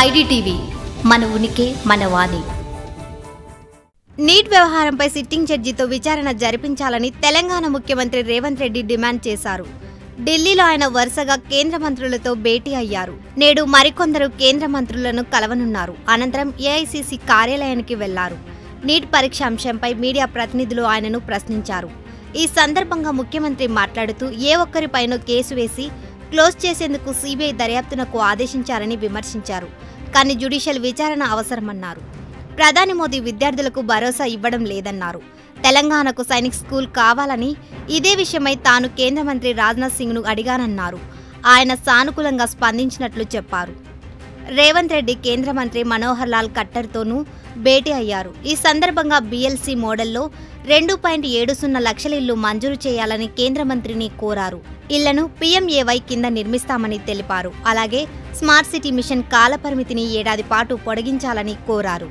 IDTV మన ఉనికి మన వాణి. నీట్ వ్యవహారంపై సిట్టింగ్ జడ్జితో విచారణ జరిపించాలని తెలంగాణ ముఖ్యమంత్రి రేవంత్ రెడ్డి డిమాండ్ చేశారు. ఢిల్లీలో ఆయన వరుసగా కేంద్ర మంత్రులతో భేటీ అయ్యారు. నేడు మరికొందరు కేంద్ర మంత్రులను కలవనున్నారు. అనంతరం ఏఐసీసీ కార్యాలయానికి వెళ్లారు. నీట్ పరీక్ష అంశంపై మీడియా ప్రతినిధులు ఆయనను ప్రశ్నించారు. ఈ సందర్భంగా ముఖ్యమంత్రి మాట్లాడుతూ ఏ ఒక్కరిపైనో కేసు వేసి క్లోజ్ చేసేందుకు సిబిఐ దర్యాప్తునకు ఆదేశించారని విమర్శించారు. కానీ జ్యుడిషియల్ విచారణ అవసరమన్నారు. ప్రధాని మోదీ విద్యార్థులకు భరోసా ఇవ్వడం లేదన్నారు. తెలంగాణకు సైనిక్ స్కూల్ కావాలని ఇదే విషయమై తాను కేంద్ర మంత్రి రాజ్నాథ్ సింగ్ను అడిగానన్నారు. ఆయన సానుకూలంగా స్పందించినట్లు చెప్పారు. రేవంత్ రెడ్డి కేంద్ర మంత్రి మనోహర్ లాల్ ఖట్టర్తోనూ భేటీ అయ్యారు. ఈ సందర్భంగా BLC మోడల్లో 2.70 లక్షల ఇళ్లు మంజూరు చేయాలని కేంద్ర మంత్రిని కోరారు. ఇళ్లను PMAY కింద నిర్మిస్తామని తెలిపారు. అలాగే స్మార్ట్ సిటీ మిషన్ కాలపరిమితిని ఏడాది పాటు పొడిగించాలని కోరారు.